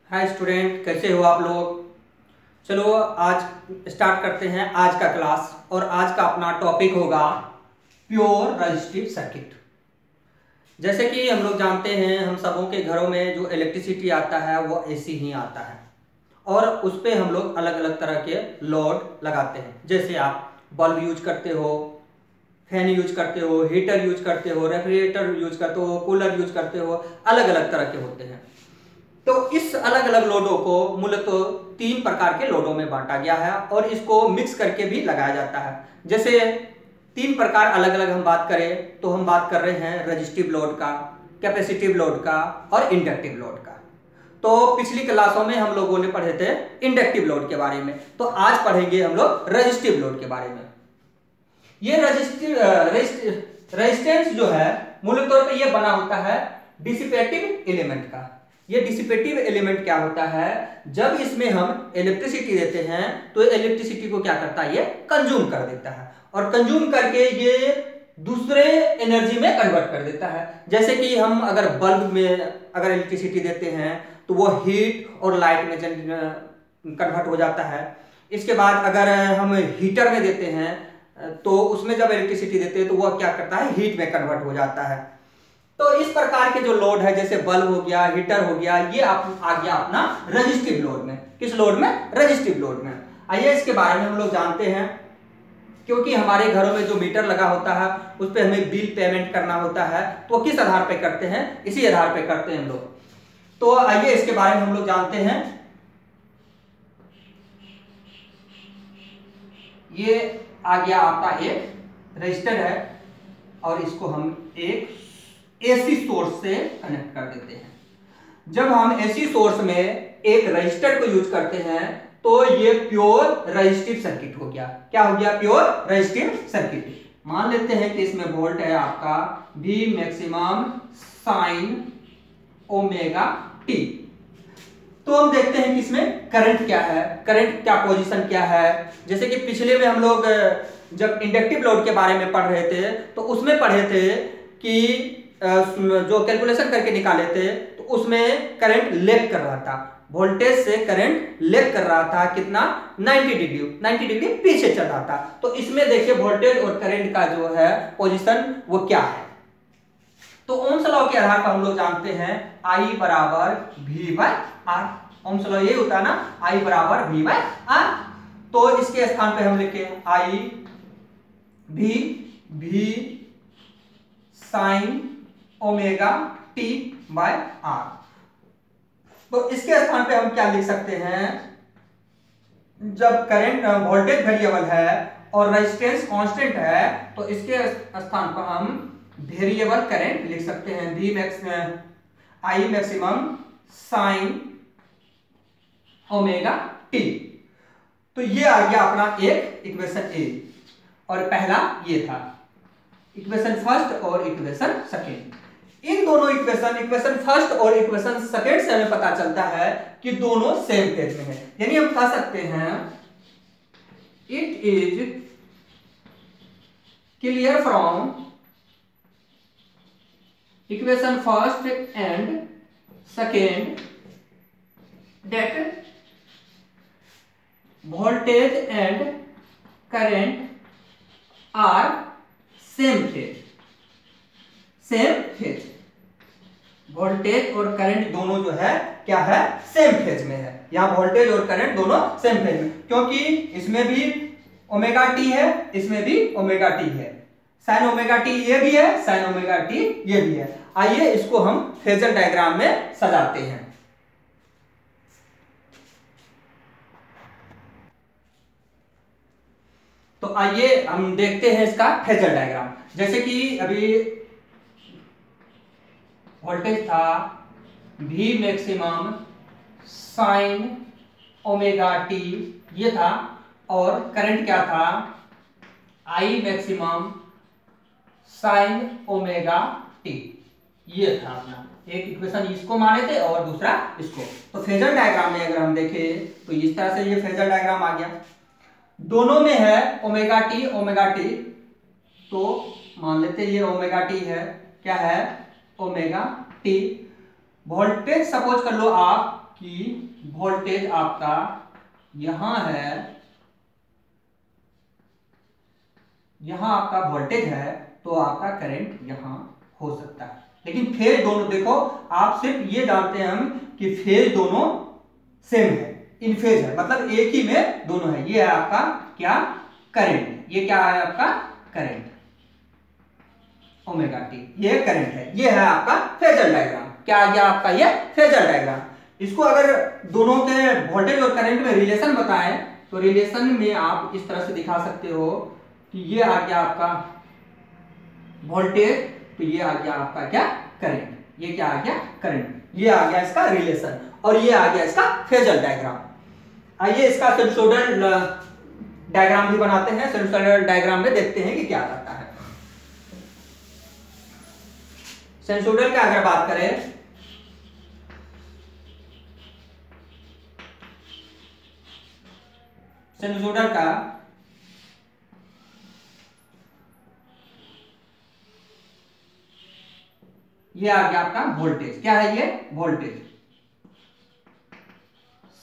Hi student, कैसे हो आप लोग। चलो आज स्टार्ट करते हैं आज का क्लास। और आज का अपना टॉपिक होगा प्योर रजिस्टिव सर्किट। जैसे कि हम लोग जानते हैं, हम सबों के घरों में जो इलेक्ट्रिसिटी आता है वो एसी ही आता है और उस पर हम लोग अलग अलग तरह के लोड लगाते हैं। जैसे आप बल्ब यूज करते हो, फैन यूज करते हो, हीटर यूज करते हो, रेफ्रिजरेटर यूज करते हो, कूलर यूज करते हो, अलग अलग तरह के होते हैं। तो इस अलग अलग लोडों को मूलतः तीन प्रकार के लोडों में बांटा गया है और इसको मिक्स करके भी लगाया जाता है। जैसे तीन प्रकार अलग अलग हम बात करें तो हम बात कर रहे हैं रजिस्टिव लोड का, कैपेसिटिव लोड का और इंडक्टिव लोड का। तो पिछली क्लासों में हम लोगों ने पढ़े थे इंडक्टिव लोड के बारे में, तो आज पढ़ेंगे हम लोग रजिस्टिव लोड के बारे में। ये रेजिस्टेंस जो है मूल तौर पे ये बना होता है डिसिपेटिव एलिमेंट का। ये डिसिपेटिव एलिमेंट क्या होता है, जब इसमें हम इलेक्ट्रिसिटी देते हैं तो इलेक्ट्रिसिटी को क्या करता है, ये कंज्यूम कर देता है और कंज्यूम करके ये दूसरे एनर्जी में कन्वर्ट कर देता है। जैसे कि हम अगर बल्ब में अगर इलेक्ट्रिसिटी देते हैं तो वो हीट और लाइट में कन्वर्ट हो जाता है। इसके बाद अगर हम हीटर में देते हैं तो उसमें जब इलेक्ट्रिसिटी देते हैं तो वह क्या करता है, हीट में कन्वर्ट हो जाता है। तो इस प्रकार के जो लोड है, जैसे बल्ब हो गया, हीटर हो गया, ये आप आ गया अपना रजिस्टिव लोड में। किस लोड में? रजिस्टिव लोड में। आइए इसके बारे में हम लोग जानते हैं, क्योंकि हमारे घरों में जो मीटर लगा होता है उस पर हमें बिल पेमेंट करना होता है। तो किस आधार पे करते हैं? इसी आधार पे करते हैं हम लोग। तो आइए इसके बारे में हम लोग जानते हैं। ये आ गया आपका एक रजिस्टर है और इसको हम एक एसी सोर्स से कनेक्ट कर देते हैं। जब हम एसी सोर्स में एक रजिस्टर को यूज करते हैं तो ये प्योर रजिस्टिव सर्किट हो गया। क्या हो गया? Pure resistive circuit. मान लेते हैं कि इसमें वोल्ट है आपका V maximum sign omega T. तो हम देखते हैं कि इसमें करंट क्या है, करंट क्या पोजीशन क्या है। जैसे कि पिछले में हम लोग जब इंडक्टिव लोड के बारे में पढ़ रहे थे तो उसमें पढ़े थे कि जो कैलकुलेशन करके निकाले थे तो उसमें करंट लेग कर रहा था, वोल्टेज से करंट लेग कर रहा था। कितना? 90 डिग्री पीछे चल रहा था। तो इसमें देखिए वोल्टेज और करंट का जो है पोजीशन वो क्या है। तो ओम्स लॉ के आधार पर हम लोग जानते हैं I बराबर V by R. Ohm's law ये होता है ना, I बराबर V बाय आर। तो इसके स्थान पे हम लिखे I V sine omega T by R. तो इसके स्थान पे हम क्या लिख सकते हैं, जब करंट वोल्टेज वेरिएबल है और रेजिस्टेंस कांस्टेंट है तो इसके स्थान पर हम वेरिएबल करंट लिख सकते हैं I maximum sign omega T. तो ये आ गया अपना एक इक्वेशन ए और पहला ये था इक्वेशन फर्स्ट और इक्वेशन सेकेंड। इन दोनों इक्वेशन फर्स्ट और इक्वेशन सेकेंड से हमें पता चलता है कि दोनों सेम फेज में है। यानी हम कह सकते हैं it is clear from equation first and second that voltage and current are same phase. Same phase, voltage और करंट दोनों जो है क्या है, सेम फेज में है। यहां वोल्टेज और करंट दोनों सेम फेज में, क्योंकि इसमें भी ओमेगा टी है, इसमें भी ओमेगा टी है। साइन ओमेगा टी ये भी है, साइन ओमेगा टी ये भी है। आइए इसको हम फेजर डायग्राम में सजाते हैं। तो आइए हम देखते हैं इसका फेजर डायग्राम। जैसे कि अभी वोल्टेज था V maximum sign omega T ये था और करंट क्या था, I maximum sign omega T ये था अपना। एक इक्वेशन इसको माने थे और दूसरा इसको। तो फेजर डायग्राम में अगर हम देखें तो इस तरह से ये फेजर डायग्राम आ गया। दोनों में है ओमेगा टी। तो मान लेते ये ओमेगा टी है, क्या है, ओमेगा टी। वोल्टेज सपोज कर लो आप कि वोल्टेज आपका यहां है, यहां आपका वोल्टेज है, तो आपका करंट यहां हो सकता है। लेकिन फेज दोनों देखो, आप सिर्फ ये जानते हैं हम कि फेज दोनों सेम है, इन फेज है, मतलब एक ही में दोनों है। ये है आपका क्या, करंट। ये क्या है आपका करंट, ओमेगा टी, ये करंट है। ये है आपका फेजर डायग्राम। क्या आ गया आपका ये फेजर डायग्राम। इसको अगर दोनों के वोल्टेज और करंट में रिलेशन बताएं तो रिलेशन में आप इस तरह से दिखा सकते हो कि ये आ गया आपका वोल्टेज, तो ये आ गया आपका क्या करंट, ये क्या आ गया करंट, ये आ गया इसका रिलेशन, और ये आ गया इसका फेजर डायग्राम। आइए इसका साइनसोइडल डायग्राम भी बनाते हैं। साइनसोइडल डायग्राम में देखते हैं कि क्या करता है। साइनसोइडल का अगर बात करें, साइनसोइडल का ये आ गया आपका वोल्टेज। क्या है ये वोल्टेज,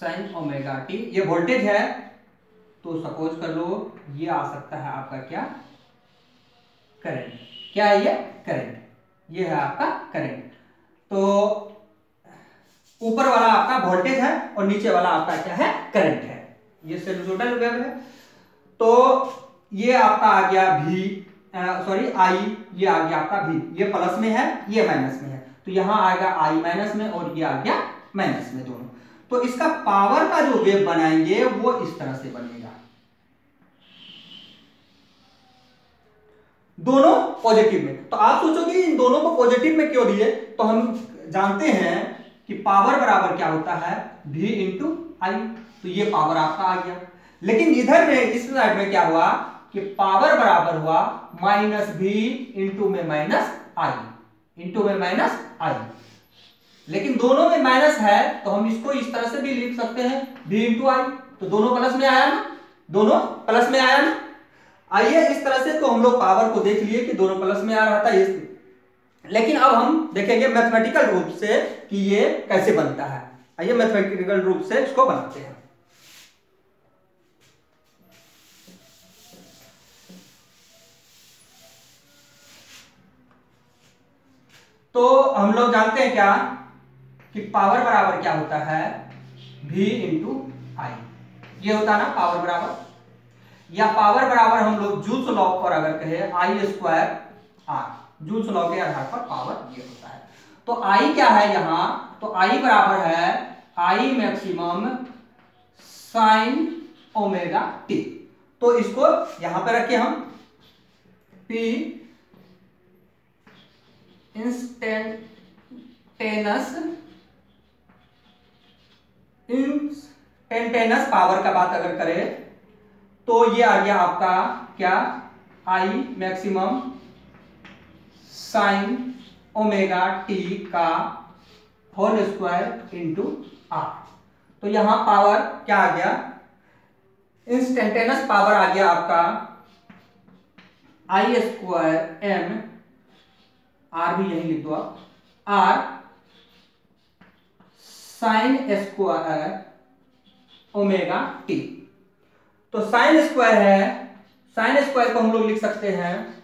साइन ओमेगा टी, ये वोल्टेज है। तो सपोज कर लो ये आ सकता है आपका क्या करंट। क्या है ये करंट, ये है आपका करंट। तो ऊपर वाला आपका वोल्टेज है और नीचे वाला आपका क्या है करंट है। ये साइनसोइडल वेव है। तो ये आपका आ गया V, सॉरी I, ये आ गया आपका V, ये प्लस में है, ये माइनस में है, तो यहां आएगा I माइनस में और ये आ गया माइनस में दोनों। तो इसका पावर का जो वेव बनाएंगे वो इस तरह से बनेगा, दोनों पॉजिटिव में। तो आप सोचोगे इन दोनों को पॉजिटिव में क्यों दिए, तो हम जानते हैं कि पावर बराबर क्या होता है V इंटू आई, तो ये पावर आपका आ गया। लेकिन इधर में इस साइड में क्या हुआ कि पावर बराबर हुआ माइनस V इंटू में माइनस आई, इंटू में माइनस आई। लेकिन दोनों में माइनस है तो हम इसको इस तरह से भी लिख सकते हैं V इंटू आई, तो दोनों प्लस में आया ना, दोनों प्लस में आया ना। आइए इस तरह से तो हम लोग पावर को देख लिए कि दोनों प्लस में आ रहा था इस, लेकिन अब हम देखेंगे मैथमेटिकल रूप से कि ये कैसे बनता है। आइए मैथमेटिकल रूप से इसको बनाते हैं। तो हम लोग जानते हैं क्या कि पावर बराबर क्या होता है V इंटू आई, ये होता है ना पावर बराबर, या पावर बराबर हम लोग जूल्स लॉ पर अगर कहे I square R, joules law के आधार पर पावर ये होता है। तो I क्या है यहां, तो I बराबर है I maximum sign omega T. तो इसको यहां पे रखे हम P इंस्टेंटेनस पावर का बात अगर करें तो ये आ गया आपका क्या I maximum sign omega T का होल स्क्वायर इंटू आर। तो यहां पावर क्या आ गया, इंस्टेंटेनस पावर आ गया आपका I स्क्वायर एम, आर भी यही लिख दो आप, R sine square omega T. तो साइन स्क्वायर है, साइन स्क्वायर को हम लोग लिख सकते हैं,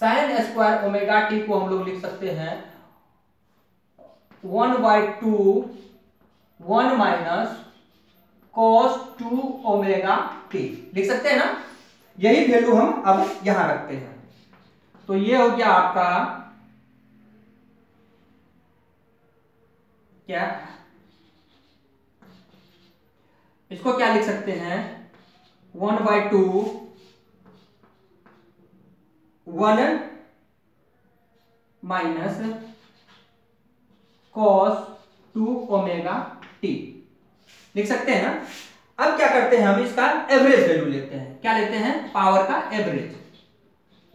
साइन स्क्वायर ओमेगा टी को हम लोग लिख सकते हैं 1/2 1 माइनस cos 2 ओमेगा टी, लिख सकते हैं ना। यही वैल्यू हम अब यहां रखते हैं। तो ये हो गया आपका क्या, इसको क्या लिख सकते हैं 1/2 1 माइनस cos 2 ओमेगा टी, लिख सकते हैं ना। अब क्या करते हैं हम इसका एवरेज वैल्यू लेते हैं। क्या लेते हैं, पावर का एवरेज,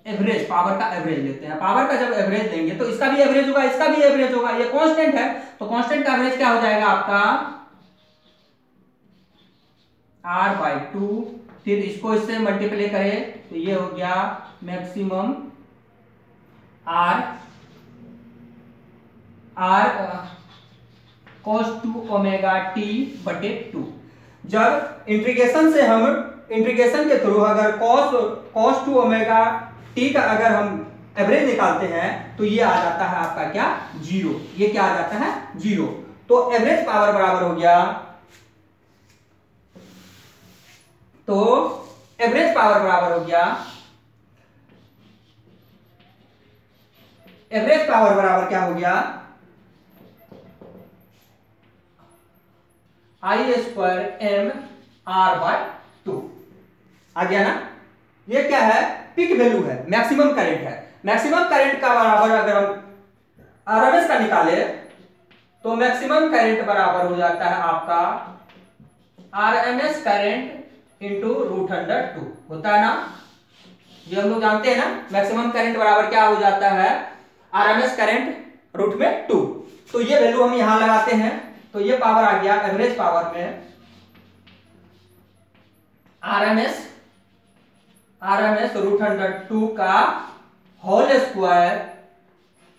एवरेज पावर का एवरेज लेते हैं। पावर का जब एवरेज लेंगे तो इसका भी एवरेज होगा, इसका भी एवरेज होगा, ये कांस्टेंट है तो कांस्टेंट का एवरेज क्या हो जाएगा आपका R/2, फिर इसको इससे मल्टीप्लाई करें तो ये हो गया maximum R cos 2 omega T बटे 2। जब इंटीग्रेशन के थ्रू अगर cos 2 ओमेगा टी का अगर हम एवरेज निकालते हैं तो ये आ जाता है आपका क्या, 0। ये क्या आ जाता है, 0। तो एवरेज पावर बराबर हो गया, तो एवरेज पावर बराबर हो गया, एवरेज पावर बराबर क्या हो गया, I²m/2 आ गया ना। ये क्या है, पिक वैल्यू है, मैक्सिमम करंट है। मैक्सिमम करंट का बराबर अगर हम आरएमएस का निकाले तो मैक्सिमम करंट बराबर हो जाता है आपका आरएमएस करंट इंटू √2 होता है ना। ये हम लोग जानते हैं ना, मैक्सिमम करंट बराबर क्या हो जाता है, आरएमएस करंट √2। तो ये वैल्यू हम यहां लगाते हैं तो ये पावर आ गया, एवरेज पावर में आरएमएस √2 का होल स्क्वायर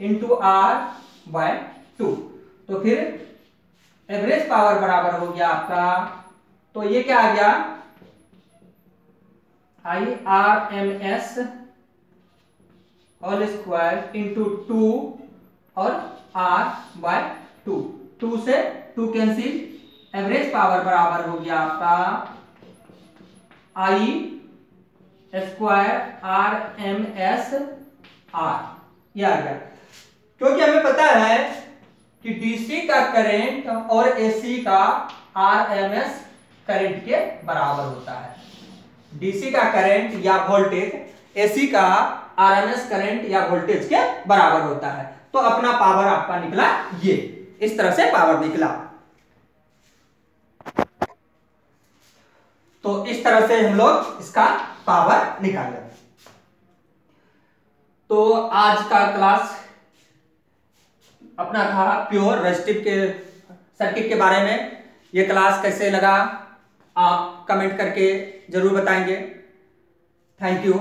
इंटू r/2। तो फिर एवरेज पावर बराबर हो गया आपका, तो ये क्या आ गया, IRMS होल स्क्वायर इंटू 2 और r/2। 2 से 2 कैंसिल, एवरेज पावर बराबर हो गया आपका I² RMS R। ये आ गया, क्योंकि हमें पता है कि डीसी का करंट और एसी का आरएमएस करंट के बराबर होता है। डीसी का करंट या वोल्टेज एसी का आरएमएस करंट या वोल्टेज के बराबर होता है। तो अपना पावर आपका निकला, ये इस तरह से पावर निकला। तो इस तरह से हम लोग इसका पावर निकाले। तो आज का क्लास अपना था प्योर रेजिस्टिव के सर्किट के बारे में। ये क्लास कैसे लगा आप कमेंट करके जरूर बताएंगे। Thank you.